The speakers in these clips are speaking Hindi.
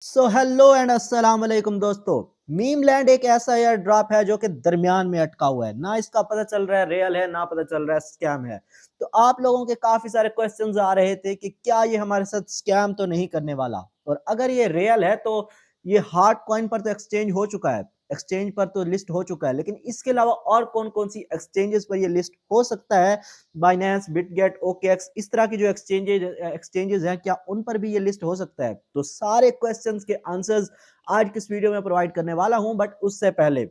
सो हेलो एंड अस्सलाम वालेकुम दोस्तों। मीम लैंड एक ऐसा एयर ड्रॉप है जो कि दरमियान में अटका हुआ है, ना इसका पता चल रहा है रियल है ना पता चल रहा है स्कैम है। तो आप लोगों के काफी सारे क्वेश्चंस आ रहे थे कि क्या ये हमारे साथ स्कैम तो नहीं करने वाला, और अगर ये रियल है तो ये हार्ड कॉइन पर तो एक्सचेंज हो चुका है, एक्सचेंज पर तो लिस्ट हो चुका है, लेकिन इसके अलावा और कौन कौन सी एक्सचेंजेस पर ये लिस्ट हो सकता है? बाइनेंस, बिटगेट, ओकेएक्स, इस तरह की जो एक्सचेंजेस हैं, क्या उन पर भी ये लिस्ट हो सकता है? तो सारे क्वेश्चंस के आंसर्स आज की इस वीडियो में प्रोवाइड करने वाला हूं, बट उससे पहले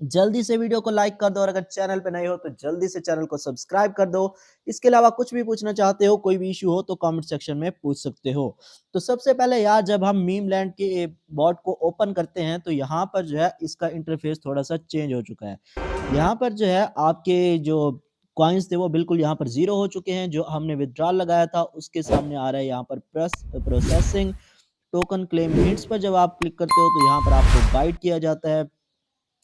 जल्दी से वीडियो को लाइक कर दो, और अगर चैनल पे नए हो तो जल्दी से चैनल को सब्सक्राइब कर दो। इसके अलावा कुछ भी पूछना चाहते हो, कोई भी इशू हो तो कमेंट सेक्शन में पूछ सकते हो। तो सबसे पहले यार, जब हम मीम लैंड के बॉट को ओपन करते हैं तो यहाँ पर जो है इसका इंटरफेस थोड़ा सा चेंज हो चुका है। यहाँ पर जो है आपके जो कॉइन्स थे वो बिल्कुल यहाँ पर ज़ीरो हो चुके हैं। जो हमने विथड्रॉल लगाया था उसके सामने आ रहा है यहाँ पर प्रोसेसिंग टोकन क्लेम हिट्स पर जब आप क्लिक करते हो तो यहाँ पर आपको गाइड किया जाता है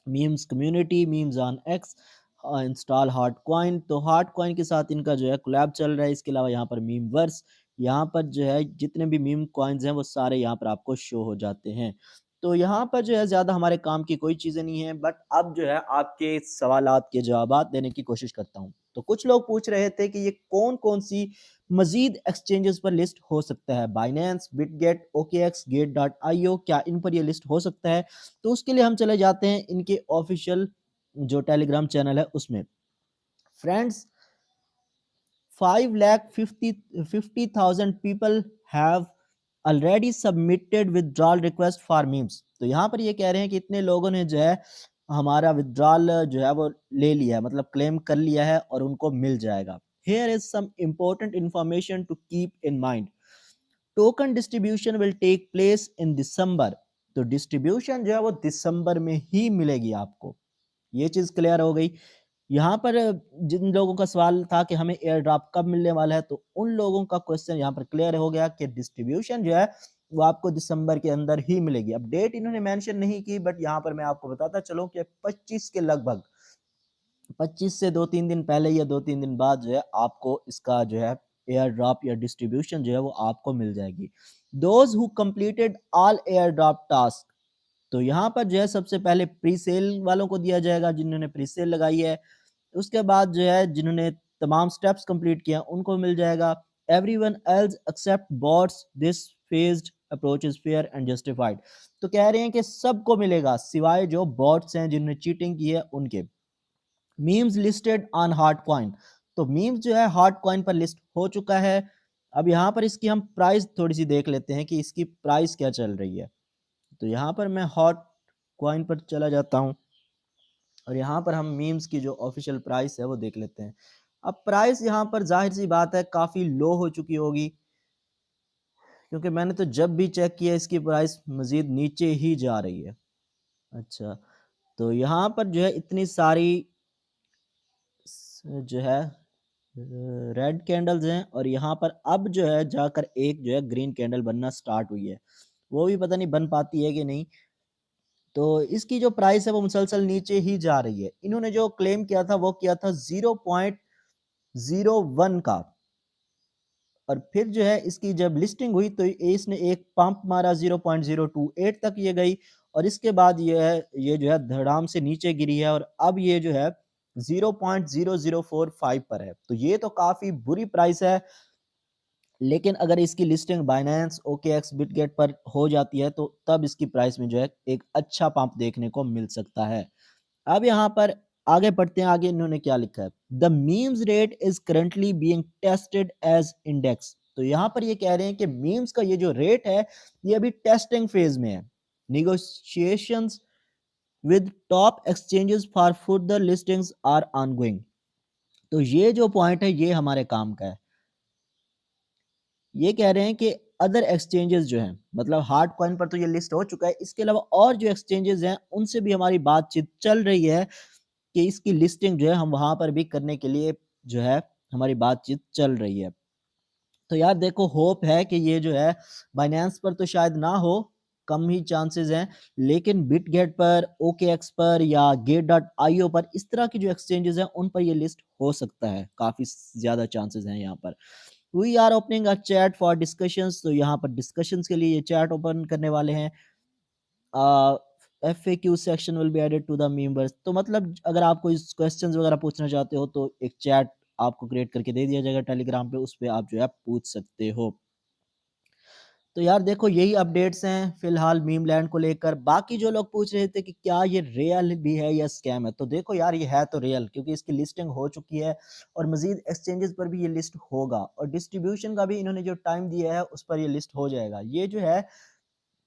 memes community, memes on x, install hard coin. तो हार्ड कॉइन के साथ इनका जो है कोलैब चल रहा है। इसके अलावा यहाँ पर मीम वर्स, यहाँ पर जो है जितने भी मीम कॉइन्स हैं वो सारे यहाँ पर आपको शो हो जाते हैं। तो यहाँ पर जो है ज़्यादा हमारे काम की कोई चीज़ें नहीं है, बट अब जो है आपके सवालात के जवाबात देने की कोशिश करता हूँ। तो कुछ लोग पूछ रहे थे कि ये कौन कौन सी मजीद एक्सचेंजेस पर लिस्ट हो सकता है? Binance, Bitget, OKX, Gate dot IO, क्या इन पर ये लिस्ट हो सकता है? तो उसके लिए हम चले जाते हैं इनके ऑफिशियल जो टेलीग्राम चैनल है उसमें। Friends, 5,50,000 people have already submitted withdrawal request for memes। तो यहाँ पर ये कह रहे हैं कि इतने लोगों ने जो है हमारा विथड्रॉल जो है वो ले लिया है, मतलब क्लेम कर लिया है और उनको मिल जाएगा। Here is some important information to keep in mind। Token distribution will take place in December. तो डिस्ट्रीब्यूशन जो है वो दिसंबर में ही मिलेगी आपको। ये चीज़ क्लियर हो गई। यहाँ पर जिन लोगों का सवाल था कि हमें एयर ड्रॉप कब मिलने वाला है, तो उन लोगों का क्वेश्चन यहाँ पर क्लियर हो गया कि डिस्ट्रीब्यूशन जो है वो आपको दिसंबर के अंदर ही मिलेगी। अब डेट इन्होंने मेंशन नहीं की, बट यहाँ पर मैं आपको बताता चलूँ कि 25 के लगभग, 25 से 2-3 दिन पहले या 2-3 दिन बाद जो है आपको इसका जो है एयर ड्रॉप या डिस्ट्रीब्यूशन जो है वो आपको मिल जाएगी। Those who completed all air drop task, तो यहाँ पर जो है सबसे पहले प्री सेल वालों को दिया जाएगा जिन्होंने प्री सेल लगाई है। उसके बाद जो है जिन्होंने तमाम स्टेप्स कंप्लीट किया उनको मिल जाएगा। Everyone else except bots, this phased approach is fair and justified. तो कह रहे हैं कि सबको मिलेगा सिवाय जो बॉट्स हैं जिन्होंने चीटिंग की है उनके। Memes listed on hard coin, तो मीम्स जो है हार्ड कॉइन पर लिस्ट हो चुका है। अब यहाँ पर इसकी हम प्राइस थोड़ी सी देख लेते हैं कि इसकी प्राइस क्या चल रही है। तो यहाँ पर मैं हॉट कॉइन पर चला जाता हूँ और यहाँ पर हम मीम्स की जो ऑफिशियल प्राइस है वो देख लेते हैं। अब प्राइस यहाँ पर जाहिर सी बात है काफ़ी लो हो चुकी होगी, क्योंकि मैंने तो जब भी चेक किया इसकी प्राइस मज़ीद नीचे ही जा रही है। अच्छा, तो यहाँ पर जो है इतनी सारी जो है रेड कैंडल्स हैं, और यहाँ पर अब जो है जाकर एक जो है ग्रीन कैंडल बनना स्टार्ट हुई है। वो भी पता नहीं बन पाती है कि नहीं। तो इसकी जो प्राइस है वो मुसलसल नीचे ही जा रही है। इन्होंने जो क्लेम किया था वो किया था 0.01 का, और फिर जो है इसकी जब लिस्टिंग हुई तो इसने एक पंप मारा 0.028 तक ये गई, और इसके बाद ये जो है धड़ाम से नीचे गिरी है, और अब ये जो है 0.0045 पर है। तो ये तो काफ़ी बुरी प्राइस है, लेकिन अगर इसकी लिस्टिंग बाइनेंस, ओकेएक्स, बिटगेट पर हो जाती है तो तब इसकी प्राइस में जो है एक अच्छा पंप देखने को मिल सकता है। अब यहाँ पर आगे बढ़ते हैं, आगे इन्होंने क्या लिखा है। The memes rate is currently being tested as index. तो यहाँ पर ये कह रहे हैं कि मीम्स का ये जो रेट है ये अभी टेस्टिंग फेज में है। Negotiations with top exchanges for further listings are ongoing. तो ये जो पॉइंट है ये हमारे काम का है। ये कह रहे हैं कि अदर एक्सचेंजेस जो हैं, मतलब हार्ड कॉइन पर तो ये लिस्ट हो चुका है, इसके अलावा और जो एक्सचेंजेस हैं उनसे भी हमारी बातचीत चल रही है कि इसकी लिस्टिंग जो है हम वहाँ पर भी करने के लिए जो है हमारी बातचीत चल रही है। तो यार देखो, होप है कि ये जो है बाइनेंस पर तो शायद ना हो, कम ही चांसेस हैं, लेकिन बिटगेट पर, ओकेएक्स पर या गेट डॉट आईओ पर, इस तरह की जो एक्सचेंजेस हैं उन पर ये लिस्ट हो सकता है। काफ़ी ज़्यादा चांसेस हैं यहाँ पर। We are opening a chat for discussions, तो यहाँ पर डिस्कशंस के लिए ये चैट ओपन करने वाले हैं। FAQ section will be added to the members, तो मतलब अगर आप कोई क्वेश्चंस वगैरह पूछना चाहते हो तो एक चैट आपको क्रिएट करके दे दिया जाएगा टेलीग्राम पे, उस पे आप जो है पूछ सकते हो। तो यार देखो यही अपडेट्स हैं फिलहाल मीम लैंड को लेकर। बाकी जो लोग पूछ रहे थे कि क्या ये रियल भी है या स्कैम है, तो देखो यार ये है तो रियल, क्योंकि इसकी लिस्टिंग हो चुकी है और मजीद एक्सचेंजेस पर भी ये लिस्ट होगा, और डिस्ट्रीब्यूशन का भी इन्होंने जो टाइम दिया है उस पर ये लिस्ट हो जाएगा। ये जो है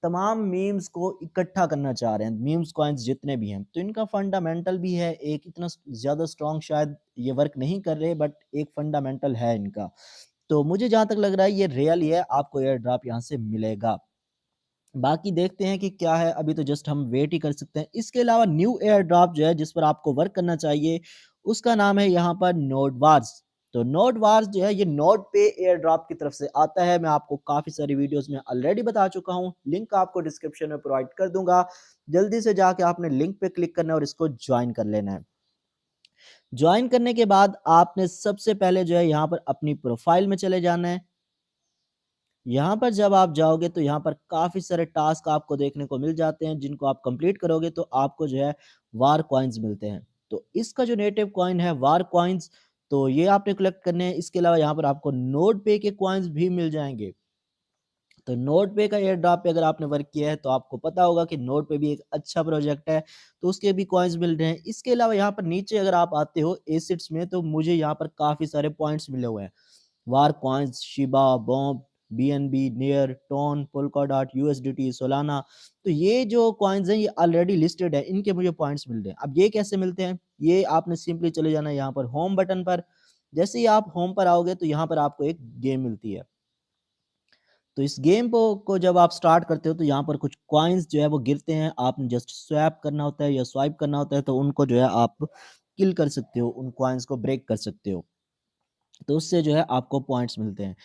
तमाम मीम्स को इकट्ठा करना चाह रहे हैं, मीम्स कॉइन्स जितने भी हैं, तो इनका फंडामेंटल भी है एक, इतना ज़्यादा स्ट्रॉन्ग शायद ये वर्क नहीं कर रहे, बट एक फंडामेंटल है इनका। तो मुझे जहाँ तक लग रहा है ये रियल ही है, आपको एयर ड्रॉप यहाँ से मिलेगा। बाकी देखते हैं कि क्या है, अभी तो जस्ट हम वेट ही कर सकते हैं। इसके अलावा न्यू एयर ड्रॉप जो है जिस पर आपको वर्क करना चाहिए, उसका नाम है यहाँ पर नोड वार्स। तो नोड वार्स जो है ये नोड पे एयर ड्रॉप की तरफ से आता है। मैं आपको काफ़ी सारी वीडियोस में ऑलरेडी बता चुका हूँ, लिंक आपको डिस्क्रिप्शन में प्रोवाइड कर दूंगा। जल्दी से जाके आपने लिंक पे क्लिक करना है और इसको ज्वाइन कर लेना है। ज्वाइन करने के बाद आपने सबसे पहले जो है यहाँ पर अपनी प्रोफाइल में चले जाना है। यहाँ पर जब आप जाओगे तो यहाँ पर काफ़ी सारे टास्क आपको देखने को मिल जाते हैं, जिनको आप कंप्लीट करोगे तो आपको जो है वार कॉइन्स मिलते हैं। तो इसका जो नेटिव कॉइन है वार कॉइन्स, तो ये आपने कलेक्ट करने हैं। इसके अलावा यहाँ पर आपको नोड पे के कॉइन्स भी मिल जाएंगे। तो नोड पे का एयर ड्रॉप पे अगर आपने वर्क किया है तो आपको पता होगा कि नोड पे भी एक अच्छा प्रोजेक्ट है, तो उसके भी कॉइन्स मिल रहे हैं। इसके अलावा यहाँ पर नीचे अगर आप आते हो एसिड्स में, तो मुझे यहाँ पर काफ़ी सारे पॉइंट्स मिले हुए हैं। War coins, Shiba, Bomb, BNB, Near, TON, Polkadot, USDT, Solana, तो ये जो कॉइन्स हैं ये ऑलरेडी लिस्टेड है, इनके मुझे पॉइंट्स मिल रहे हैं। अब ये कैसे मिलते हैं, ये आपने सिंपली चले जाना है यहाँ पर होम बटन पर। जैसे ही आप होम पर आओगे तो यहाँ पर आपको एक गेम मिलती है। तो इस गेम को जब आप स्टार्ट करते हो तो यहाँ पर कुछ कॉइन्स जो है वो गिरते हैं, आपने जस्ट स्वैप करना होता है या स्वाइप करना होता है, तो उनको जो है आप किल कर सकते हो, उन कॉइन्स को ब्रेक कर सकते हो, तो उससे जो है आपको पॉइंट्स मिलते हैं।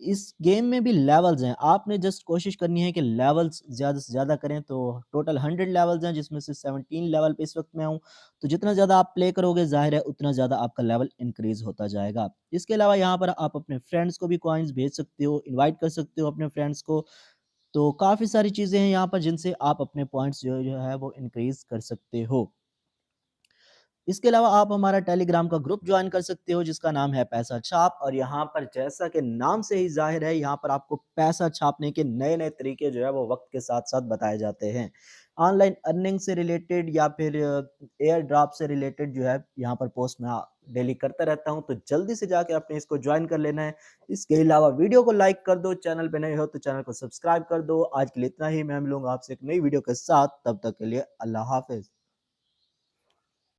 इस गेम में भी लेवल्स हैं, आपने जस्ट कोशिश करनी है कि लेवल्स ज़्यादा से ज़्यादा करें। तो टोटल 100 लेवल्स हैं, जिसमें से 17 लेवल पे इस वक्त मैं हूँ। तो जितना ज़्यादा आप प्ले करोगे ज़ाहिर है उतना ज़्यादा आपका लेवल इंक्रीज़ होता जाएगा। इसके अलावा यहाँ पर आप अपने फ्रेंड्स को भी कॉइन्स भेज सकते हो, इनवाइट कर सकते हो अपने फ्रेंड्स को। तो काफ़ी सारी चीज़ें हैं यहाँ पर जिनसे आप अपने पॉइंट्स जो है वो इंक्रीज़ कर सकते हो। इसके अलावा आप हमारा टेलीग्राम का ग्रुप ज्वाइन कर सकते हो जिसका नाम है पैसा छाप, और यहाँ पर जैसा कि नाम से ही जाहिर है यहाँ पर आपको पैसा छापने के नए-नए तरीके जो है वो वक्त के साथ-साथ बताए जाते हैं। ऑनलाइन अर्निंग से रिलेटेड या फिर एयर ड्रॉप से रिलेटेड जो है यहाँ पर पोस्ट मैं डेली करता रहता हूँ, तो जल्दी से जाके आपने इसको ज्वाइन कर लेना है। इसके अलावा वीडियो को लाइक कर दो, चैनल पे नए हो तो चैनल को सब्सक्राइब कर दो। आज के लिए इतना ही, मैं मिलूँगा आपसे एक नई वीडियो के साथ, तब तक के लिए अल्लाह हाफ़िज़।